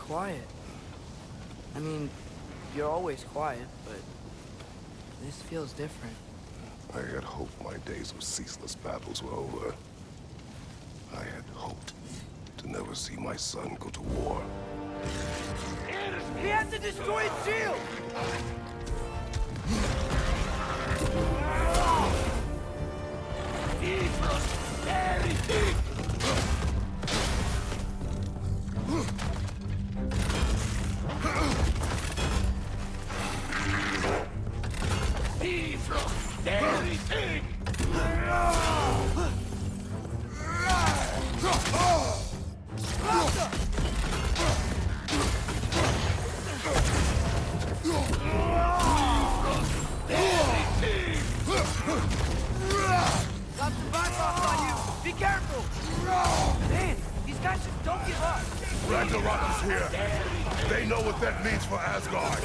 quiet. I mean, you're always quiet, but this feels different. I had hoped my days of ceaseless battles were over. I had hoped to never see my son go to war. He has to destroy his shield! Be careful! Man, these guys just don't give up. Ragnarok is here. They know what that means for Asgard.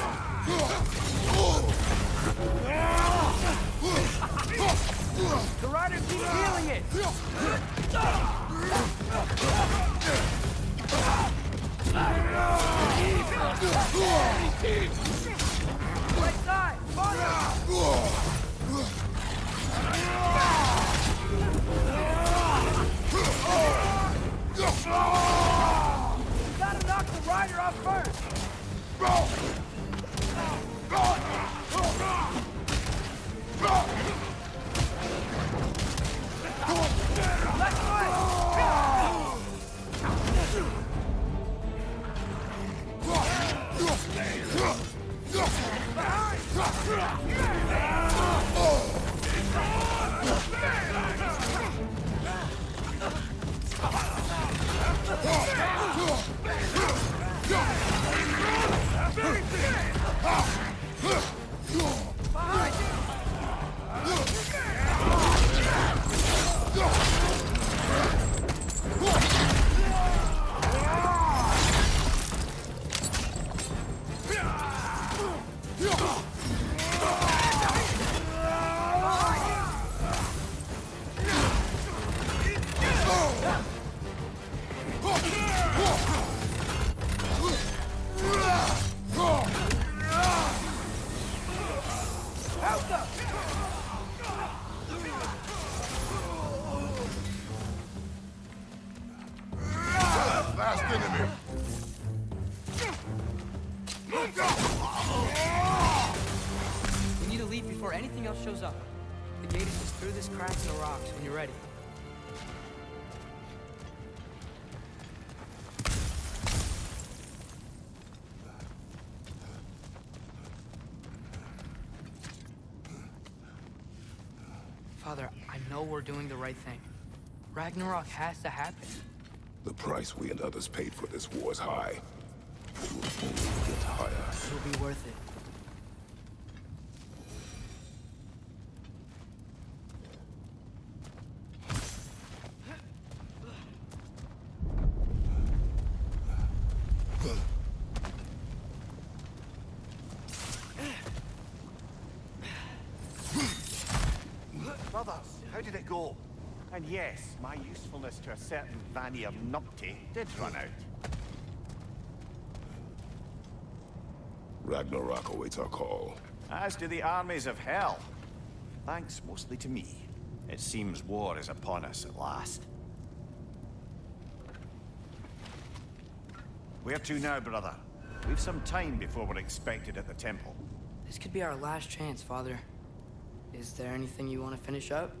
The riders keep feeling it. Right side, gotta knock the rider off first! Left foot! Last enemy. We need to leave before anything else shows up. The gate is just through this crack in the rocks when you're ready. Father, I know we're doing the right thing. Ragnarok has to happen. The price we and others paid for this war is high. It will only get higher. It'll be worth it. Brothers, how did it go? And yes, my usefulness to a certain Vanny of Numpty did run out. Ragnarok awaits our call. As do the armies of hell. Thanks mostly to me. It seems war is upon us at last. Where to now, brother? We've some time before we're expected at the temple. This could be our last chance, Father. Is there anything you want to finish up?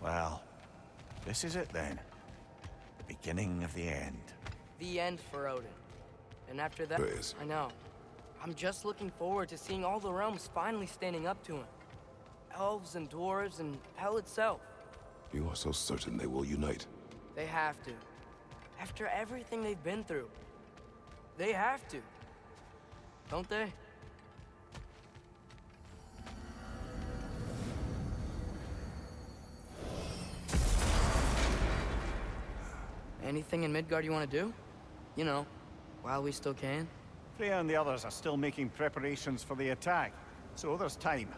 Well, this is it then. The beginning of the end. The end for Odin. And after that, Praise. I know. I'm just looking forward to seeing all the realms finally standing up to him. Elves and dwarves and hell itself. You are so certain they will unite? They have to. After everything they've been through. They have to. Don't they? Anything in Midgard you want to do? You know, while we still can. Freya and the others are still making preparations for the attack, so there's time.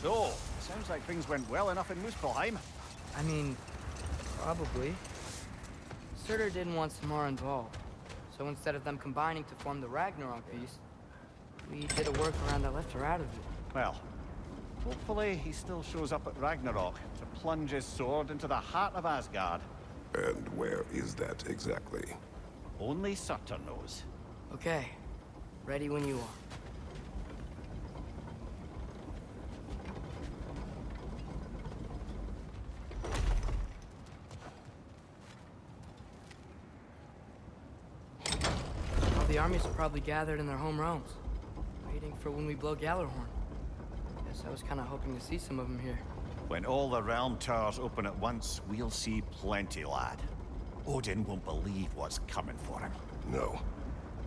So, sounds like things went well enough in Muspelheim. I mean, probably. Surtur didn't want Samara involved. So instead of them combining to form the Ragnarok beast, we did a workaround that left her out of it. Well, hopefully he still shows up at Ragnarok to plunge his sword into the heart of Asgard. And where is that exactly? Only Surtur knows. Okay. Ready when you are. All the armies are probably gathered in their home realms, waiting for when we blow Gjallarhorn. Guess I was kind of hoping to see some of them here. When all the realm towers open at once, we'll see plenty, lad. Odin won't believe what's coming for him. No.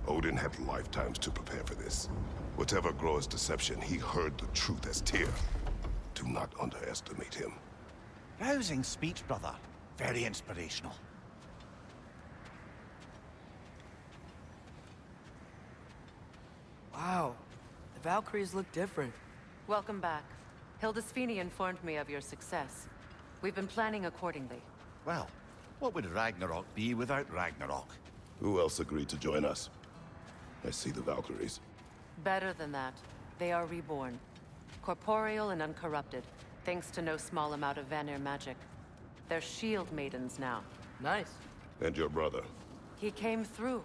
Odin had lifetimes to prepare for this. Whatever Groa's deception, he heard the truth as Tyr. Do not underestimate him. Rousing speech, brother. Very inspirational. Wow, the Valkyries look different. Welcome back. Hildisvini informed me of your success. We've been planning accordingly. Well, what would Ragnarok be without Ragnarok? Who else agreed to join us? I see the Valkyries. Better than that, they are reborn. Corporeal and uncorrupted, thanks to no small amount of Vanir magic. They're shield maidens now. Nice. And your brother. He came through.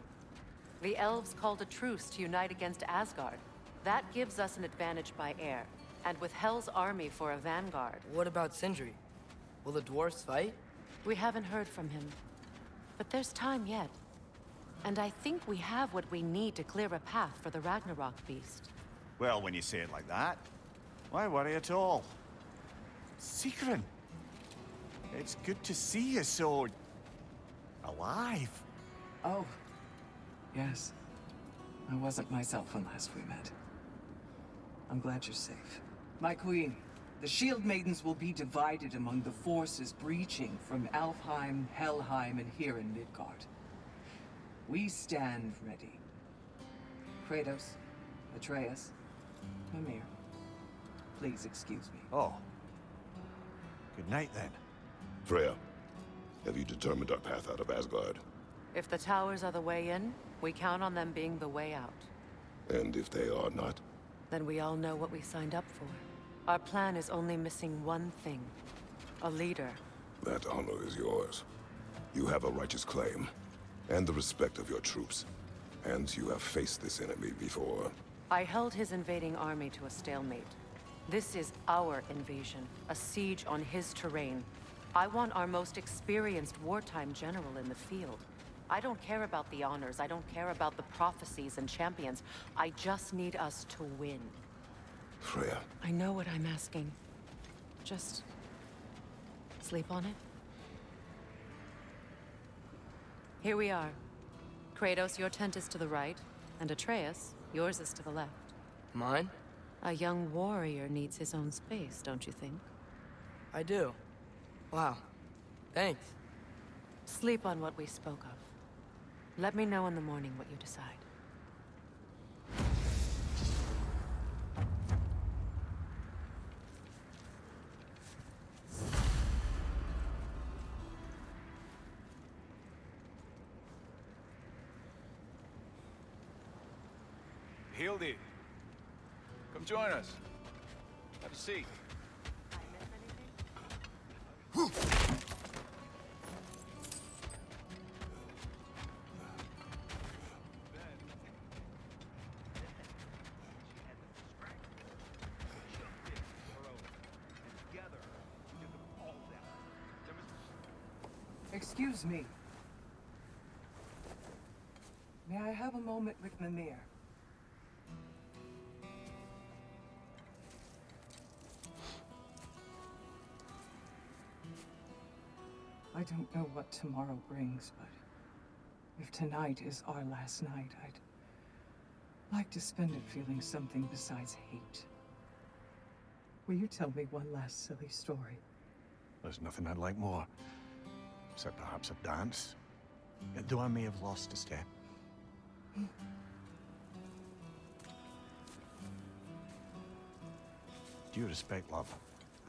The elves called a truce to unite against Asgard. That gives us an advantage by air. And with Hel's army for a vanguard. What about Sindri? Will the dwarves fight? We haven't heard from him. But there's time yet. And I think we have what we need to clear a path for the Ragnarok beast. Well, when you say it like that, why worry at all? Sigrun! It's good to see you so... alive. Oh, yes. I wasn't myself when last we met. I'm glad you're safe. My queen, the Shield Maidens will be divided among the forces breaching from Alfheim, Helheim, and here in Midgard. We stand ready. Kratos, Atreus, Mimir, please excuse me. Oh. Good night, then. Freya, have you determined our path out of Asgard? If the towers are the way in, we count on them being the way out. And if they are not? Then we all know what we signed up for. Our plan is only missing one thing. A leader. That honor is yours. You have a righteous claim, and the respect of your troops. And you have faced this enemy before. I held his invading army to a stalemate. This is our invasion, a siege on his terrain. I want our most experienced wartime general in the field. I don't care about the honors, I don't care about the prophecies and champions. I just need us to win. Freya. I know what I'm asking. Just sleep on it. Here we are. Kratos, your tent is to the right, and Atreus, yours is to the left. Mine? A young warrior needs his own space, don't you think? I do. Wow. Thanks. Sleep on what we spoke of. Let me know in the morning what you decide. Hildy, come join us. Have a seat. Excuse me. May I have a moment with Mimir? I don't know what tomorrow brings, but if tonight is our last night, I'd like to spend it feeling something besides hate. Will you tell me one last silly story? There's nothing I'd like more. Except perhaps a dance. Though I may have lost a step. Due respect, love,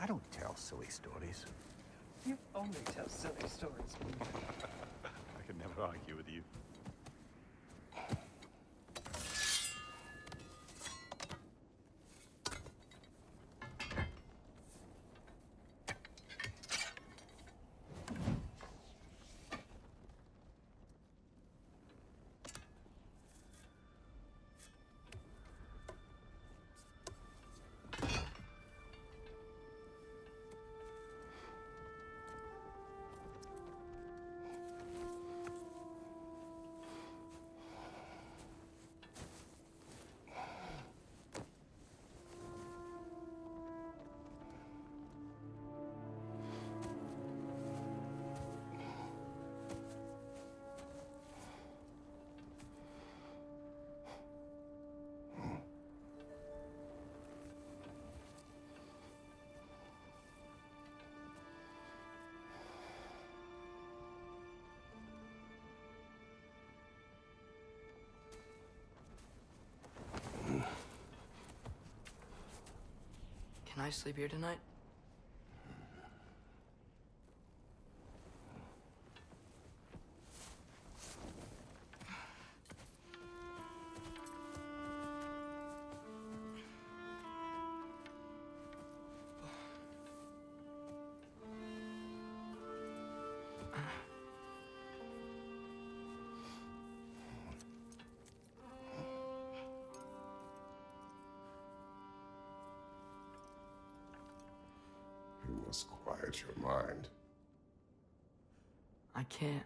I don't tell silly stories. You only tell silly stories, Mimir. I could never argue with you. Can I sleep here tonight? You must quiet your mind. I can't.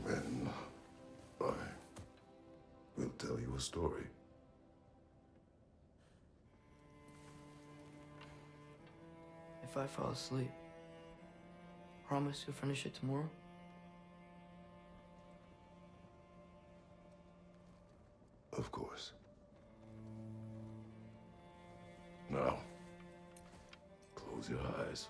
Then I will tell you a story. If I fall asleep, promise you'll finish it tomorrow? Of course. Now, close your eyes.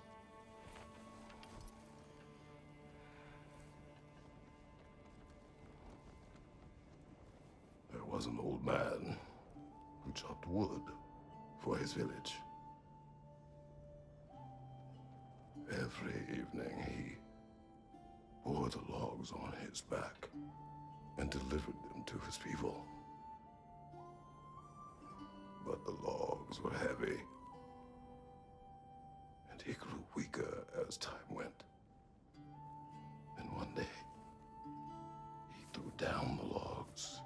There was an old man who chopped wood for his village. Every evening he bore the logs on his back and delivered them to his people. heavy. And he grew weaker as time went. And one day, he threw down the logs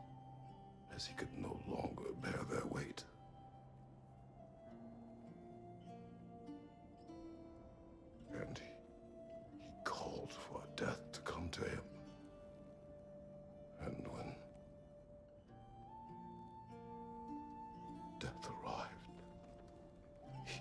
as he could no longer bear their weight. And he called for death to come to him. And when death arrived, he...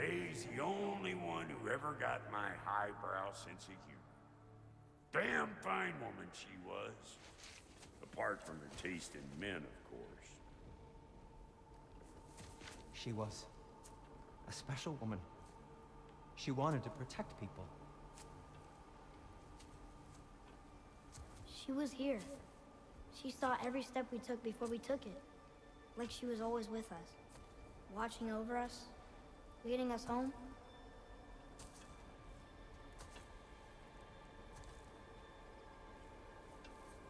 He's the only one who ever got my highbrow sense of humor. Damn fine woman she was. Apart from her taste in men, of course. She was a special woman. She wanted to protect people. She was here. She saw every step we took before we took it. Like she was always with us. Watching over us. Leading us home.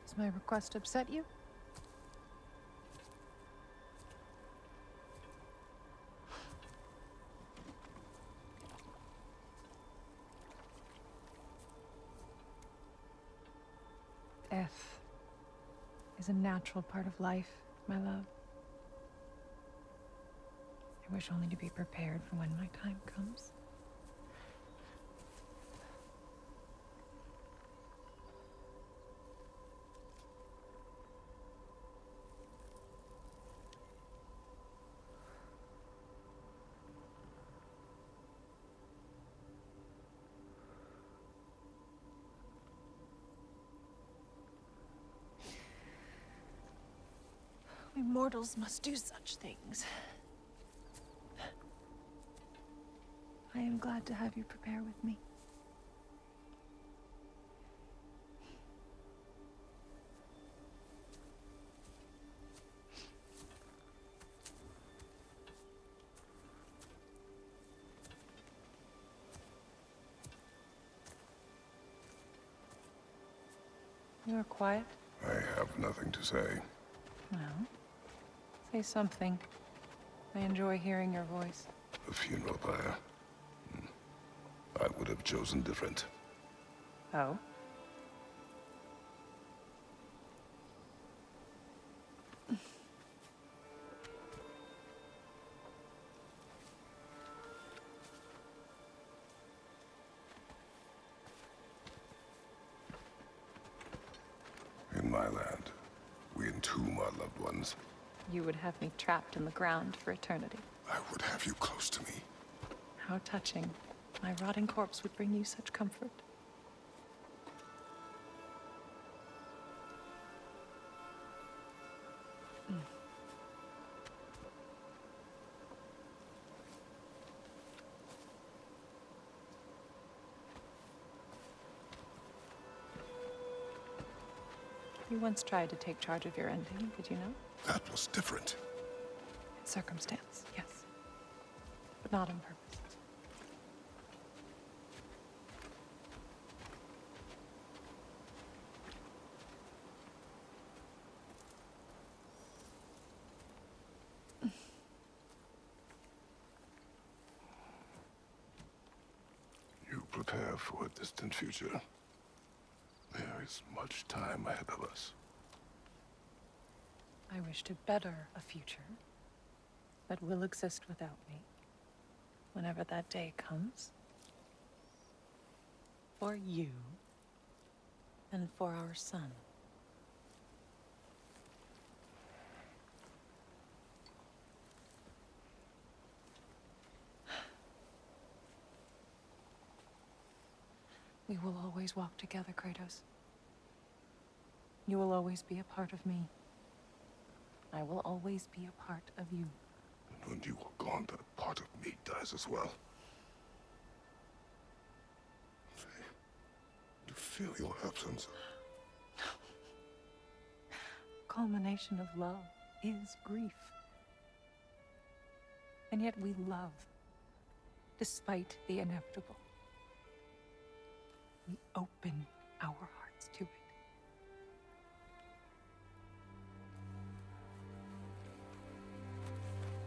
Does my request upset you? Death is a natural part of life, my love. I wish only to be prepared for when my time comes. We mortals must do such things. I am glad to have you prepare with me. You are quiet? I have nothing to say. Well, say something. I enjoy hearing your voice. A funeral pyre. I would have chosen different. Oh? In my land, we entomb our loved ones. You would have me trapped in the ground for eternity. I would have you close to me. How touching. My rotting corpse would bring you such comfort. You once tried to take charge of your ending, did you know? That was different. Circumstance, yes. But not on purpose. prepare for a distant future. There is much time ahead of us. I wish to better a future that will exist without me, whenever that day comes. For you, and for our son. We will always walk together, Kratos. You will always be a part of me. I will always be a part of you. And when you are gone, that part of me dies as well. To feel your absence. Culmination of love is grief. And yet we love, despite the inevitable. We open our hearts to it.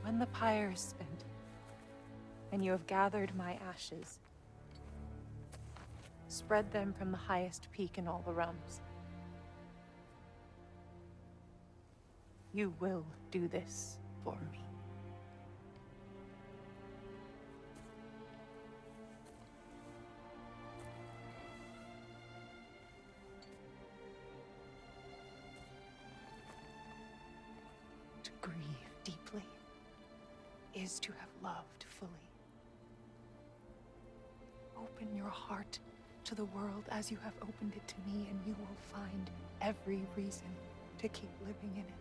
When the pyre is spent, and you have gathered my ashes, spread them from the highest peak in all the realms. You will do this for me. To grieve deeply is to have loved fully. Open your heart to the world as you have opened it to me, and you will find every reason to keep living in it.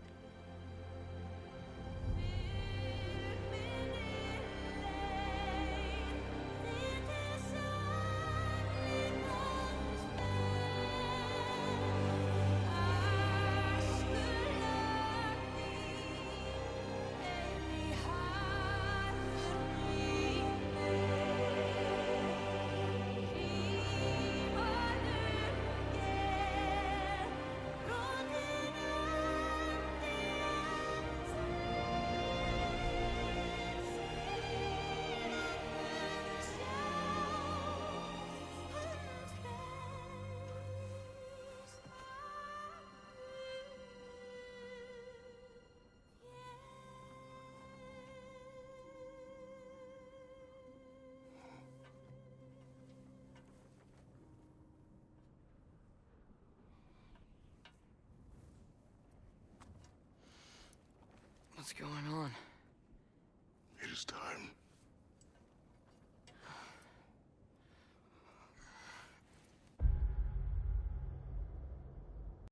What's going on? It is time.